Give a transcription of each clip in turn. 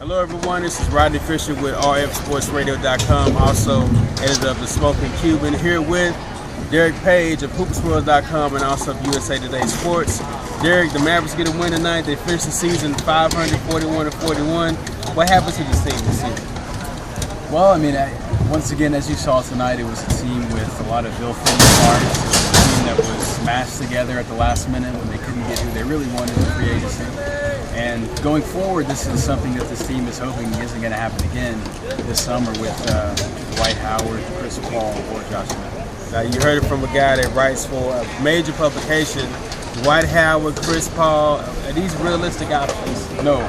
Hello everyone, this is Rodney Fisher with rfsportsradio.com, also editor of The Smoking Cuban, here with Derek Page of hoopersworld.com and also of USA Today Sports. Derek, the Mavericks get a win tonight. They finished the season 541-41. What happened to this team this season? Well, I mean, once again, as you saw tonight, it was a team with a lot of ill-fitting parts. A team that was smashed together at the last minute when they couldn't get who they really wanted in free agency. And going forward, this is something that this team is hoping isn't going to happen again this summer with Dwight Howard, Chris Paul, or Josh Smith. Now, you heard it from a guy that writes for a major publication. Dwight Howard, Chris Paul, are these realistic options? No,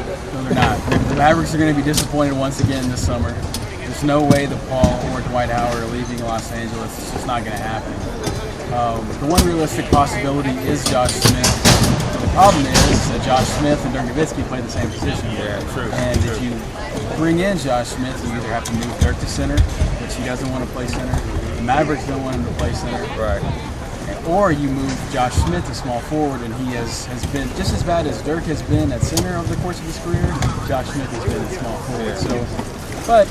they're not. The Mavericks are going to be disappointed once again this summer. There's no way that Paul or Dwight Howard are leaving Los Angeles. It's just not going to happen. The one realistic possibility is Josh Smith. The problem is that Josh Smith and Dirk Nowitzki play the same position. Yeah, true. And if you bring in Josh Smith, you either have to move Dirk to center, which he doesn't want to play center. The Mavericks don't want him to play center. Right. Or you move Josh Smith to small forward, and he has been just as bad as Dirk has been at center over the course of his career. Josh Smith has been at small forward. But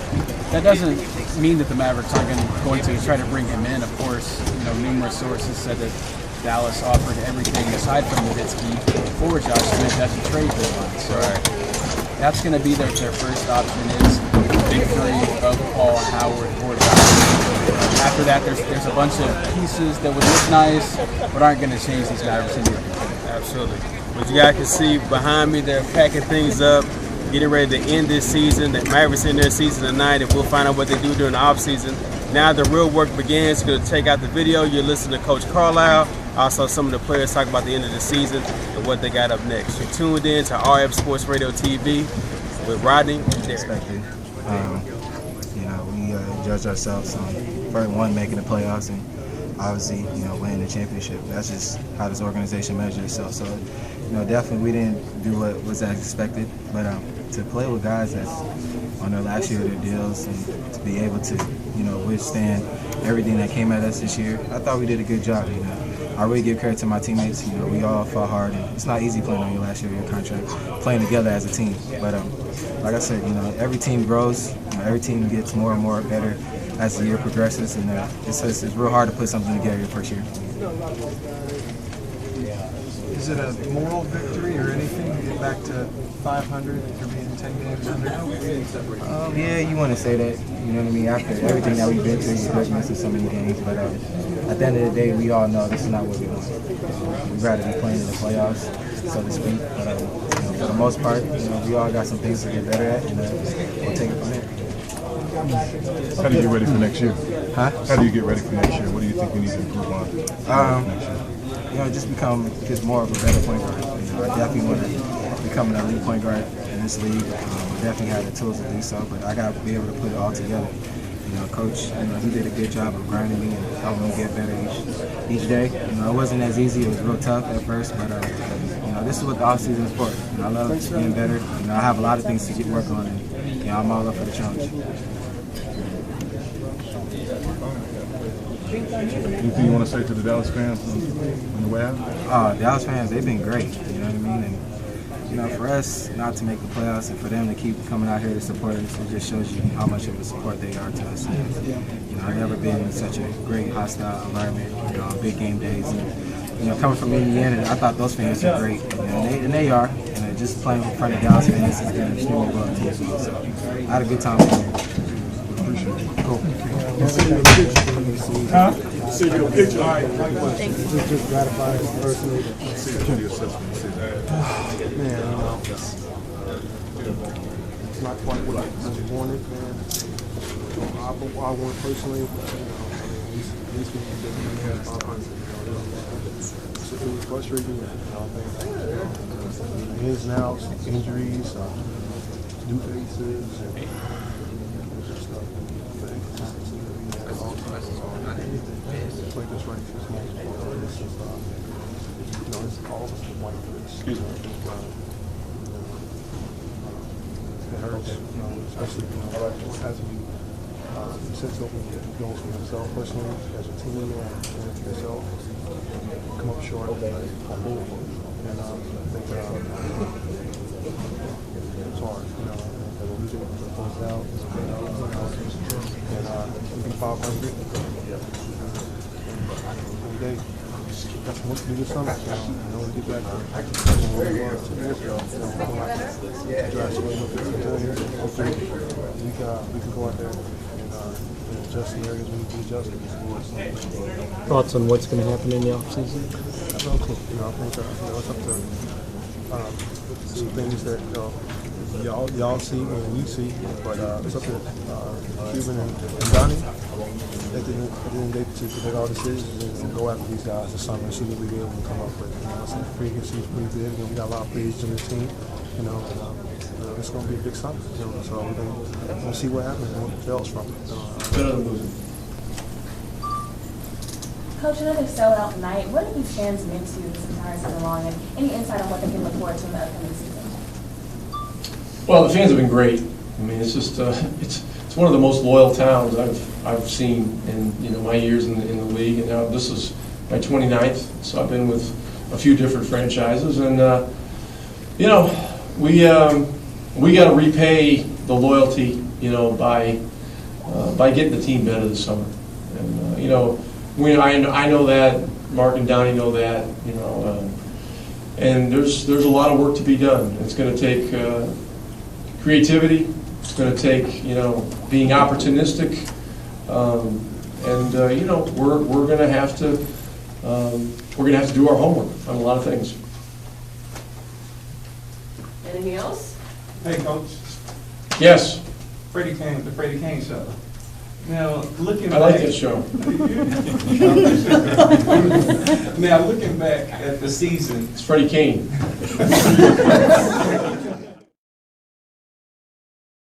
that doesn't mean that the Mavericks aren't going to try to bring him in. Of course, numerous sources said that Dallas offered everything aside from Nowitzki for Josh Smith at the trade deadline. So that's going to be their first option is big three of Paul, Howard, or Josh Smith. After that, there's a bunch of pieces that would look nice but aren't going to change these Mavericks into a contender. Absolutely. But you guys can see behind me, they're packing things up, getting ready to end this season. The Mavericks in their season tonight, and we'll find out what they do during the offseason. Now the real work begins. You're going to take out the video. You're listening to Coach Carlisle. Also, some of the players talk about the end of the season and what they got up next. You're tuned in to RF Sports Radio TV with Rodney and Derek. Expected. We judge ourselves on first one making the playoffs and obviously winning the championship. That's just how this organization measures itself. So definitely we didn't do what was as expected, but to play with guys that's on their last year of their deals and to be able to withstand everything that came at us this year, I thought we did a good job. I really give credit to my teammates. We all fought hard, and it's not easy playing on your last year of your contract, playing together as a team. But like I said, every team grows. Every team gets more and more better as the year progresses, and it's real hard to put something together your first year. Is it a moral victory or anything to get back to 500 after being 10 games under? Yeah, you want to say that. You know what I mean? After everything that we've been through, we've been through so many games. But at the end of the day, we all know this is not what we want. We'd rather be playing in the playoffs, so to speak. But for the most part, we all got some things to get better at, and we'll take it from there. How do you get ready for next year? Huh? How do you get ready for next year? What do you think we need to improve on next year? Just become more of a better point guard. I definitely want to become an elite point guard in this league. I definitely have the tools to do so, but I got to be able to put it all together. Coach, he did a good job of grinding me and helping me get better each day. It wasn't as easy. It was real tough at first, but this is what the offseason is for. I love getting better. I have a lot of things to work on, and I'm all up for the challenge. Anything you want to say to the Dallas fans on the way out? Dallas fans, they've been great. You know what I mean? And for us not to make the playoffs and for them to keep coming out here to support us, it just shows you how much of a support they are to us. I've never been in such a great hostile environment. On big game days. And, coming from Indiana, I thought those fans were great, and they are. And just playing in front of Dallas fans has been extremely well too as well. So I had a good time. Appreciate it. Cool. See your picture. All right. Thank you. Just gratified personally. Man, it's not quite what I wanted, man. I want personally, these people didn't have 500. It was frustrating. Ins and outs, injuries, new faces, and just play this right for some it's all of the white face. It hurts, especially as you set something goals for yourself personally, as a team, and for yourself. Come up short on both. And I think it's hard, close it out. And we can 500. Every day. Got some work to do this summer. So, to get back to where we were 2 years ago. Hopefully, we can go out there and adjust the areas we need to adjust. Thoughts on what's going to happen in the offseason? I have no clue. I think it's up to some things that y'all see and we see, but it's up to Cuban and Donnie at the end of the day to make all decisions and go after these guys this summer and see what we be able to come up with. I think the free agency is pretty big. We got a lot of free agents on this team. It's going to be a big summer. So we're going to see what happens and what develops from it. Coach, another sellout night. What have these fans meant to you this entire season long, and any insight on what they can look forward to in the upcoming season? Well, the fans have been great. I mean, it's just it's one of the most loyal towns I've seen in my years in the league, and now this is my 29th. So I've been with a few different franchises, and we got to repay the loyalty, by getting the team better this summer, and I know that, Mark and Donnie know that, and there's a lot of work to be done. It's going to take creativity. It's going to take being opportunistic, and we're going to have to do our homework on a lot of things. Anything else? Hey, Coach. Yes, Freddie Kane, the Freddie Kane Show. Now, looking I like back, that show. Now, looking back at the season, It's Freddie Kane.